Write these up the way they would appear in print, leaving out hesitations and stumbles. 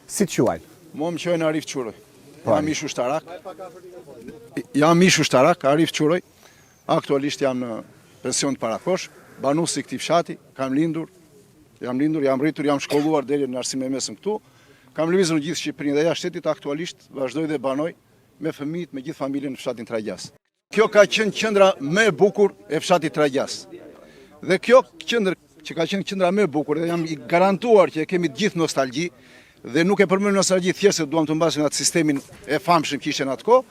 Si të quajnë? Mo më quajnë Arif Quroj. Jam ish ushtarak, Arif Quroj. Aktualisht jam në pension të parakosh, banues i këtij fshati, jam lindur, jam rritur, jam shkolluar deri në arsim e mesëm këtu. Kam lëvizur në gjithë Shqipërinë dhe jashtë shtetit, aktualisht vazhdoj dhe banoj me fëmijët, me gjithë familjen në fshatin Tragjas. Kjo ka qenë qendra më e bukur e fshatit Tragjas. Dhe kjo qendër që ka qenë qendra më e bukur dhe jam i garantuar që e kemi të gjithë nostalgji dhe nuk e përmend nostalgji thjesht se duam të mbasim atë sistemin e famshëm që ishte në atë kohë.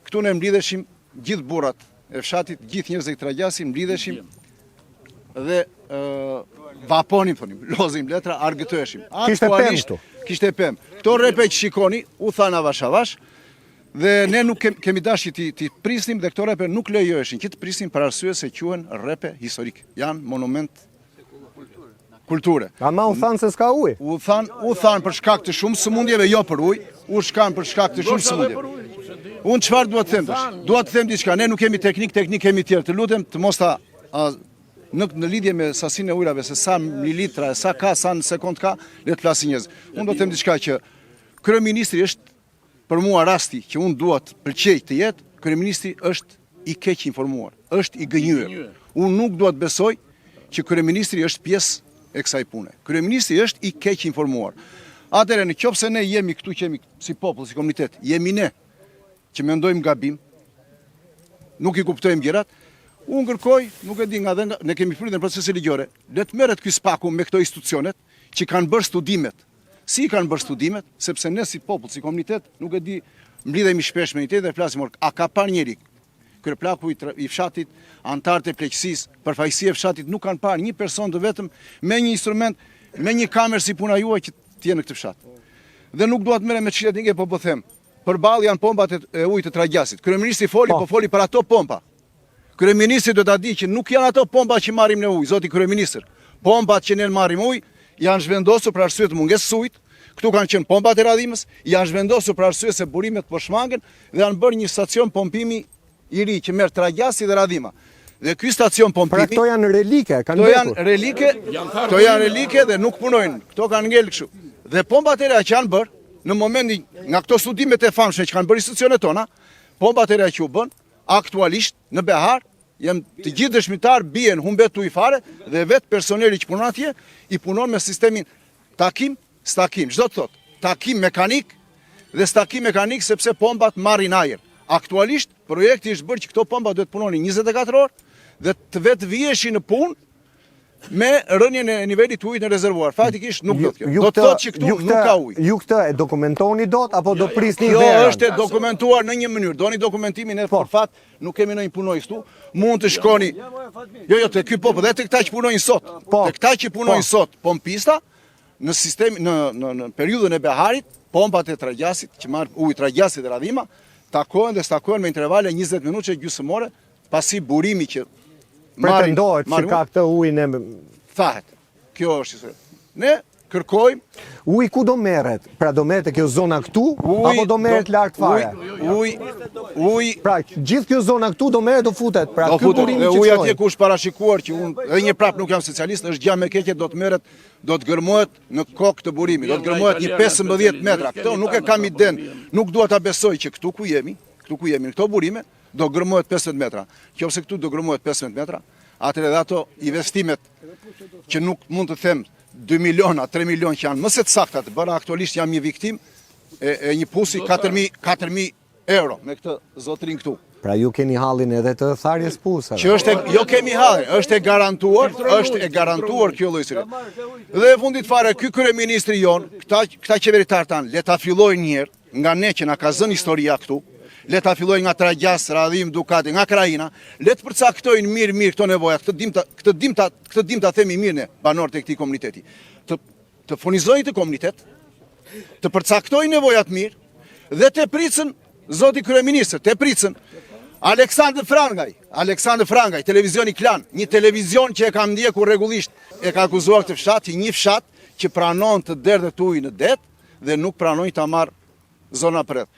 Këtu ne mblidheshim gjithë burrat e fshatit, gjithë njerëzit e Tragjasit, mblidheshim dhe vaponim, thonim, lozim letra, argëtoheshim. Kishte pemë këtu. Kishte pemë. Këto rrepe që shikoni, u than avash avash, dhe ne nuk kemi dashur ti prisnim dhe këto rrepe nuk lejoheshin që të prisnim për arsye se quhen rrepe historike. Janë monument kulture. Ama u than se s'ka ujë. U than për shkak të shumë sëmundjeve, jo për ujë, u shkan për shkak të shumë sëmundjeve. Unë çfarë dua të them tash? Dua të them diçka, ne nuk kemi teknik kemi tjerë. Të lutem të mos ta në lidhje me sasinë e ujrave, se sa mililitra, sa ka, sa në sekond ka, le të flasin njerëz. Unë do të them diçka që kryeministri është për mua rasti që unë dua të pëlqej të jetë, kryeministri është i keq informuar, është i gënjur. Unë nuk dua të besoj që kryeministri është pjesë e kësaj pune. Kryeministri është i keq informuar. Atëherë nëse ne jemi këtu që jemi si popull, si komunitet, jemi ne që mendojmë gabim, nuk i kuptojmë gjërat. Unë kërkoj, nuk e di nga dhe ne kemi fryrë në procese ligjore, le të merret ky spaku me këto institucionet që kanë bërë studimet. Si kanë bërë studimet, sepse ne si popull, si komunitet, nuk e di, mblidhemi shpesh me një tjetër dhe flasim, a ka parë njëri kryeplaku i fshatit, antarët e pleqësisë, përfaqësia e fshatit nuk kanë parë një person të vetëm me një instrument, me një kamerë si puna juaj që të jenë në këtë fshat. Dhe nuk dua të merrem me çështje etike, po them, përballë janë pompat e ujit të Tragjasit. Kryeministri po foli për ato pompa. Kryeministri do ta di që nuk janë ato pompa që marrim në ujë, zoti kryeministër. Pompat që ne marrim ujë janë zhvendosur për arsye të mungesës ujit. Këtu kanë qenë pompat e radhimës, janë zhvendosur për arsye se burimet po shmangen dhe janë bërë një stacion pompimi i ri që merr Tragjasi dhe Radhima. Dhe ky stacion pompimi, pra këto janë relike, këto janë relike dhe nuk punojnë. Këto kanë ngel kështu. Dhe pompat e reja që janë bërë në momentin nga këto studimet e famshme që kanë bërë institucionet tona, pompat e reja që u bën aktualisht në Behar, të gjithë dëshmitar bien humbet ujë fare dhe vetë personeli që punon atje i punon me sistemin takim, stakim, çdo të thotë, takim mekanik dhe stakim mekanik sepse pompat marrin ajër. Aktualisht projekti është bërë që këto pompa duhet punonin 24 orë dhe të vetë viheshin në punë me rënien e nivelit të ujit në rezervuar. Faktikisht nuk do të kjo. Do të thotë që këtu nuk ka ujë. Ju këtë e dokumentoni dot apo do prisni verën? Kjo është e dokumentuar në një mënyrë. Doni dokumentimin e për fat, nuk kemi ndonjë punojës këtu. Mund të shkoni. Jo, te ky popull, dhe te këta që punojnë sot. Te këta që punojnë sot, pompista në sistemin në periudhën e Beharit, pompat e Tragjasit që marr ujë Tragjasit dhe Radhima, takohen dhe stakohen me intervale 20 minutë gjysmore pasi burimi që pretendohet që ka këtë ujin e thahet. Kjo është. Ne kërkojmë uji ku do merret? Pra do merret kjo zona këtu apo do merret lart fare? Uji. Pra gjithë kjo zona këtu do merret, do futet. Pra ky burim që uji atje ku është parashikuar që unë edhe një prap nuk jam specialist, është gjë më e keqe, do të merret, do të gërmohet në kokë të burimit, do të gërmohet një 15 metra. Këto nuk e kam iden. Nuk dua ta besoj që këtu ku jemi në këto burime do gërmohet 15 metra. Nëse këtu do gërmohet 15 metra, atëherë edhe ato investimet që nuk mund të them 2 miliona, 3 milion që janë më së sakta të bëra, aktualisht jam një viktim e një pusi 4.000 euro me këtë zotrin këtu. Pra ju keni hallin edhe të tharjes pusave. Që është jo kemi hallin, është e garantuar kjo lloj syre. Dhe fundit fare ky kryeministri jon, këta qeveritar tan, le ta fillojnë një herë nga ne që na ka zënë historia këtu. Le ta fillojnë nga Tragjas, Radhim, Dukati, nga Krajina, le të përcaktojnë mirë këto nevojat, këtë dim ta themi mirë ne, banorët e këtij komuniteti. Të furnizojnë të komunitet, të përcaktojnë nevojat mirë dhe të pricën zoti kryeministër, të pricën Aleksandr Frangaj, televizioni Klan, një televizion që e ka ndjekur rregullisht, e ka akuzuar këtë fshat, një fshat që pranon të derdhet ujë në det dhe nuk pranoi ta marr zona përreth.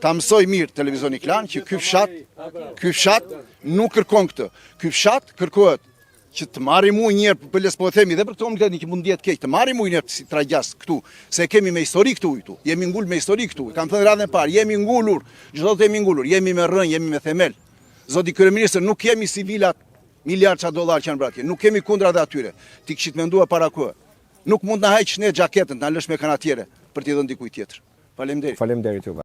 Ta mësoj mirë televizioni Klan që ky fshat nuk kërkon këtë. Ky fshat kërkohet që të marrim ujë një herë, për les po e themi dhe për këto më që mund jetë keq, të marrim ujë një herë si tragjas këtu, se kemi me histori këtu. Jemi ngul me histori këtu. Kam thënë radhën e parë, jemi ngulur, çdo të jemi ngulur, jemi me rrënjë, jemi me themel. Zoti kryeminist, nuk kemi si vilat miliardça dollar që janë bratje. Nuk kemi kundra dhe atyre. Ti kishit menduar para kohë. Nuk mund na heq ne xhaketën, na lësh me kanatiere për t'i dhënë dikujt tjetër. Faleminderit. Faleminderit juve.